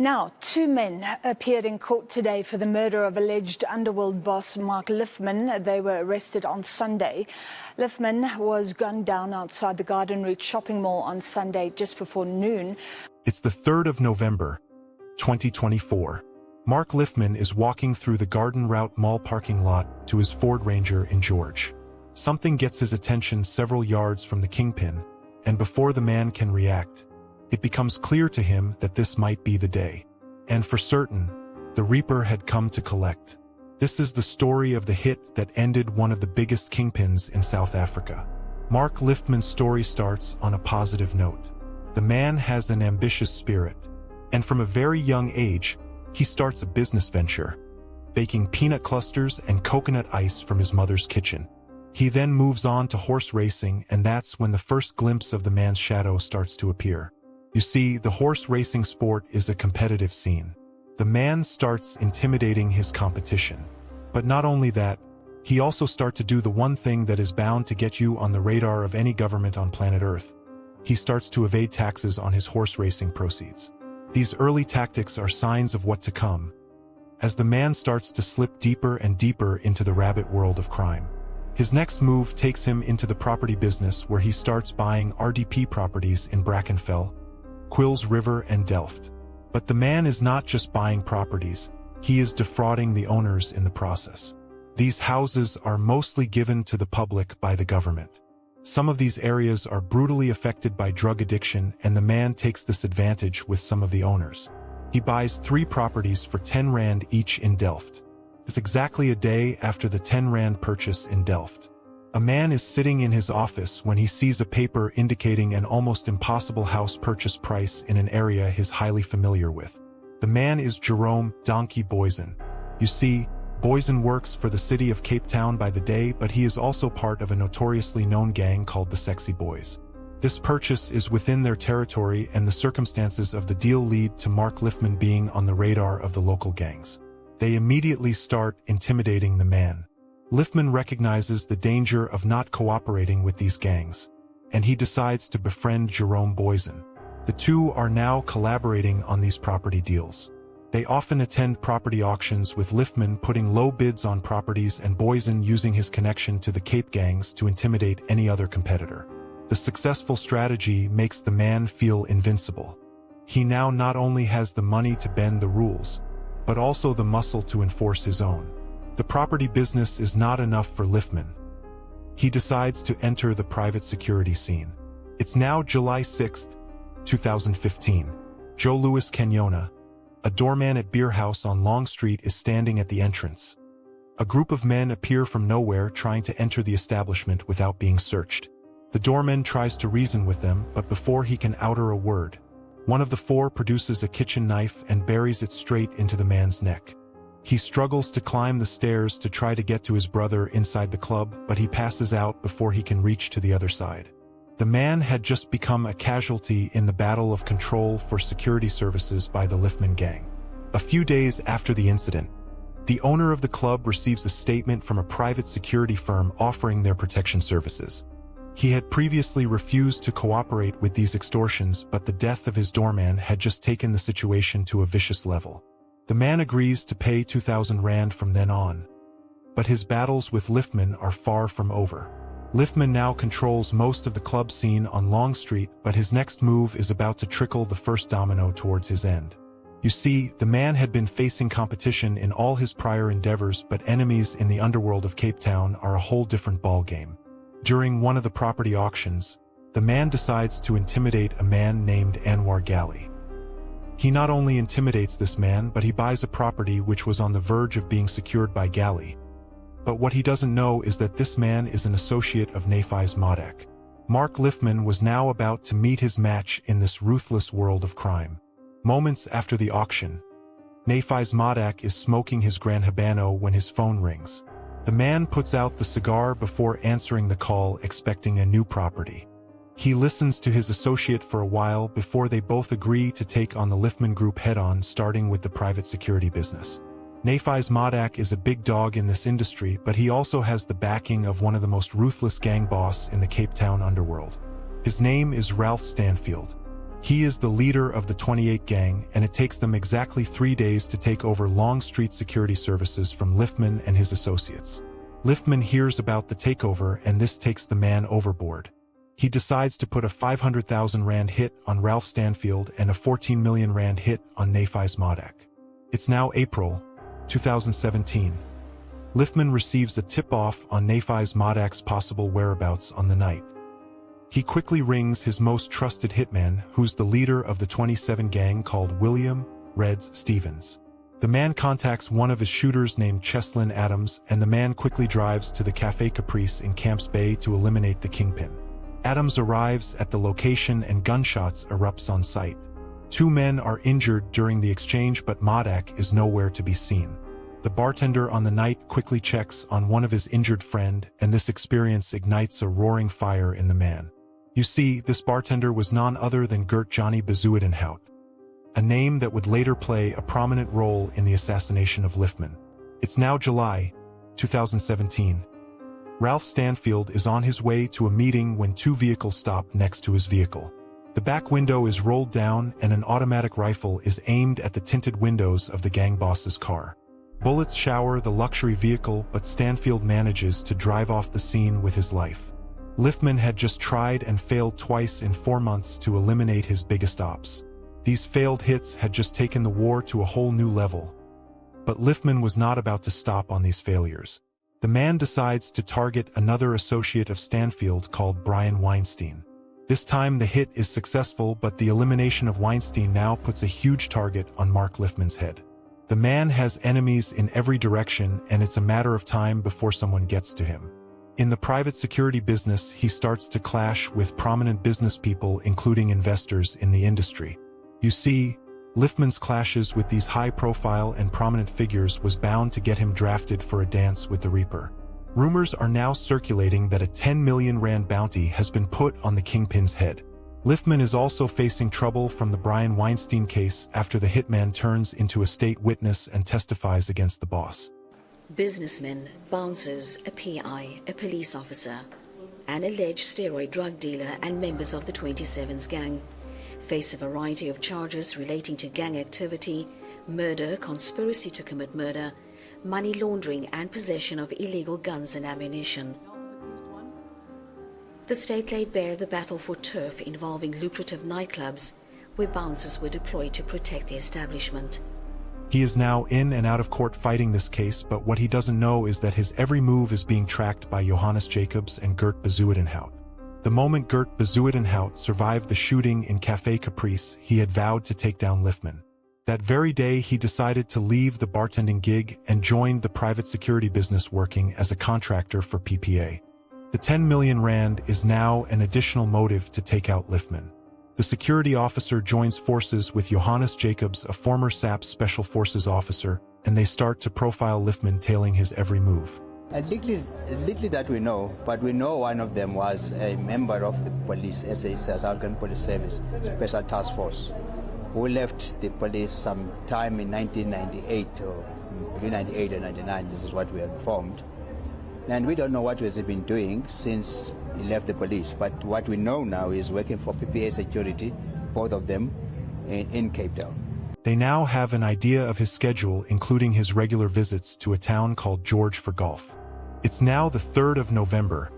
Now, two men appeared in court today for the murder of alleged underworld boss Mark Lifman. They were arrested on Sunday. Lifman was gunned down outside the Garden Route shopping mall on Sunday just before noon. It's the 3rd of November, 2024. Mark Lifman is walking through the Garden Route mall parking lot to his Ford Ranger in George. Something gets his attention several yards from the kingpin, and before the man can react, it becomes clear to him that this might be the day. And for certain, the Reaper had come to collect. This is the story of the hit that ended one of the biggest kingpins in South Africa. Mark Lifman's story starts on a positive note. The man has an ambitious spirit, and from a very young age, he starts a business venture, baking peanut clusters and coconut ice from his mother's kitchen. He then moves on to horse racing, and that's when the first glimpse of the man's shadow starts to appear. You see, the horse racing sport is a competitive scene. The man starts intimidating his competition. But not only that, he also starts to do the one thing that is bound to get you on the radar of any government on planet Earth. He starts to evade taxes on his horse racing proceeds. These early tactics are signs of what to come, as the man starts to slip deeper and deeper into the rabbit world of crime. His next move takes him into the property business, where he starts buying RDP properties in Brackenfell, Quills River and Delft. But the man is not just buying properties, he is defrauding the owners in the process. These houses are mostly given to the public by the government. Some of these areas are brutally affected by drug addiction, and the man takes this advantage with some of the owners. He buys 3 properties for 10 Rand each in Delft. It's exactly a day after the 10 Rand purchase in Delft. A man is sitting in his office when he sees a paper indicating an almost impossible house purchase price in an area he's highly familiar with. The man is Jerome "Donkey" Boysen. You see, Boysen works for the city of Cape Town by the day, but he is also part of a notoriously known gang called the Sexy Boys. This purchase is within their territory, and the circumstances of the deal lead to Mark Lifman being on the radar of the local gangs. They immediately start intimidating the man. Lifman recognizes the danger of not cooperating with these gangs, and he decides to befriend Jerome Boysen. The two are now collaborating on these property deals. They often attend property auctions, with Lifman putting low bids on properties and Boysen using his connection to the Cape gangs to intimidate any other competitor. The successful strategy makes the man feel invincible. He now not only has the money to bend the rules, but also the muscle to enforce his own. The property business is not enough for Lifman. He decides to enter the private security scene. It's now July 6, 2015. Joe Louis Kenyona, a doorman at Beer House on Long Street, is standing at the entrance. A group of men appear from nowhere, trying to enter the establishment without being searched. The doorman tries to reason with them, but before he can utter a word, one of the 4 produces a kitchen knife and buries it straight into the man's neck. He struggles to climb the stairs to try to get to his brother inside the club, but he passes out before he can reach to the other side. The man had just become a casualty in the battle of control for security services by the Lifman gang. A few days after the incident, the owner of the club receives a statement from a private security firm offering their protection services. He had previously refused to cooperate with these extortions, but the death of his doorman had just taken the situation to a vicious level. The man agrees to pay 2,000 Rand from then on. But his battles with Lifman are far from over. Lifman now controls most of the club scene on Long Street, but his next move is about to trickle the first domino towards his end. You see, the man had been facing competition in all his prior endeavors, but enemies in the underworld of Cape Town are a whole different ballgame. During one of the property auctions, the man decides to intimidate a man named Anwar Gali. He not only intimidates this man, but he buys a property which was on the verge of being secured by Gali. But what he doesn't know is that this man is an associate of Nafis Modak. Mark Lifman was now about to meet his match in this ruthless world of crime. Moments after the auction, Nafis Modak is smoking his Gran Habano when his phone rings. The man puts out the cigar before answering the call, expecting a new property. He listens to his associate for a while before they both agree to take on the Lifman group head-on, starting with the private security business. Nafis Modak is a big dog in this industry, but he also has the backing of one of the most ruthless gang boss in the Cape Town underworld. His name is Ralph Stanfield. He is the leader of the 28 gang, and it takes them exactly 3 days to take over Long Street security services from Lifman and his associates. Lifman hears about the takeover, and this takes the man overboard. He decides to put a 500,000 rand hit on Ralph Stanfield and a 14 million rand hit on Nafis Modak. It's now April 2017. Lifman receives a tip-off on Nafis Modak's possible whereabouts on the night. He quickly rings his most trusted hitman, who's the leader of the 27 gang called William Reds Stevens. The man contacts one of his shooters named Cheslin Adams, and the man quickly drives to the Café Caprice in Camps Bay to eliminate the kingpin. Adams arrives at the location and gunshots erupts on site. 2 men are injured during the exchange, but Modak is nowhere to be seen. The bartender on the night quickly checks on one of his injured friend, and this experience ignites a roaring fire in the man. You see, this bartender was none other than Gert Johnny Bezuidenhout, a name that would later play a prominent role in the assassination of Lifman. It's now July 2017. Ralph Stanfield is on his way to a meeting when 2 vehicles stop next to his vehicle. The back window is rolled down and an automatic rifle is aimed at the tinted windows of the gang boss's car. Bullets shower the luxury vehicle, but Stanfield manages to drive off the scene with his life. Lifman had just tried and failed twice in 4 months to eliminate his biggest ops. These failed hits had just taken the war to a whole new level. But Lifman was not about to stop on these failures. The man decides to target another associate of Stanfield called Brian Weinstein. This time the hit is successful, but the elimination of Weinstein now puts a huge target on Mark Lifman's head. The man has enemies in every direction, and it's a matter of time before someone gets to him. In the private security business, he starts to clash with prominent business people, including investors in the industry. You see, Lifman's clashes with these high-profile and prominent figures was bound to get him drafted for a dance with the Reaper. Rumors are now circulating that a 10 million rand bounty has been put on the kingpin's head. Lifman is also facing trouble from the Brian Weinstein case after the hitman turns into a state witness and testifies against the boss. Businessmen, bouncers, a PI, a police officer, an alleged steroid drug dealer and members of the 27's gang face a variety of charges relating to gang activity, murder, conspiracy to commit murder, money laundering and possession of illegal guns and ammunition. The state laid bare the battle for turf involving lucrative nightclubs where bouncers were deployed to protect the establishment. He is now in and out of court fighting this case, but what he doesn't know is that his every move is being tracked by Johannes Jacobs and Gert Bezuidenhout. The moment Gert Bezuidenhout survived the shooting in Café Caprice, he had vowed to take down Lifman. That very day, he decided to leave the bartending gig and joined the private security business working as a contractor for PPA. The 10 million rand is now an additional motive to take out Lifman. The security officer joins forces with Johannes Jacobs, a former SAP Special Forces officer, and they start to profile Lifman, tailing his every move. Little that we know, but we know one of them was a member of the police, South African Police Service Special Task Force, who left the police sometime in 1998, or between 98 and 99, this is what we are informed. And we don't know what has he been doing since he left the police, but what we know now is working for PPA Security, both of them, in Cape Town. They now have an idea of his schedule, including his regular visits to a town called George for golf. It's now the 3rd of November,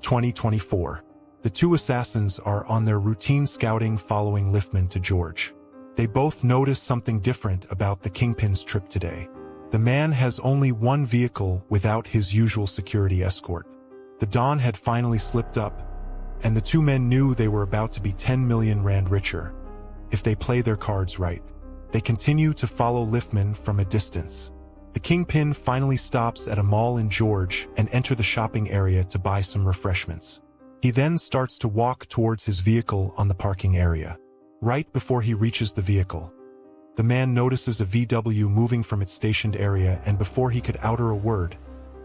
2024. The 2 assassins are on their routine scouting following Lifman to George. They both notice something different about the kingpin's trip today. The man has only 1 vehicle without his usual security escort. The Don had finally slipped up, and the 2 men knew they were about to be 10 million rand richer if they play their cards right. They continue to follow Lifman from a distance. The kingpin finally stops at a mall in George and enters the shopping area to buy some refreshments. He then starts to walk towards his vehicle on the parking area. Right before he reaches the vehicle, the man notices a VW moving from its stationed area, and before he could utter a word,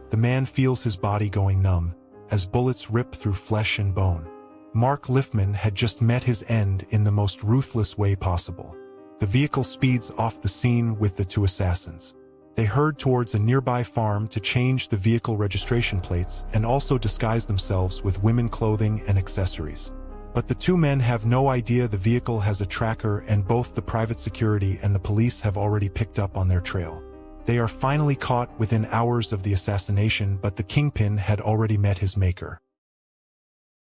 the man feels his body going numb as bullets rip through flesh and bone. Mark Lifman had just met his end in the most ruthless way possible. The vehicle speeds off the scene with the 2 assassins. They hurried towards a nearby farm to change the vehicle registration plates and also disguise themselves with women clothing and accessories. But the two men have no idea the vehicle has a tracker, and both the private security and the police have already picked up on their trail. They are finally caught within hours of the assassination, but the kingpin had already met his maker.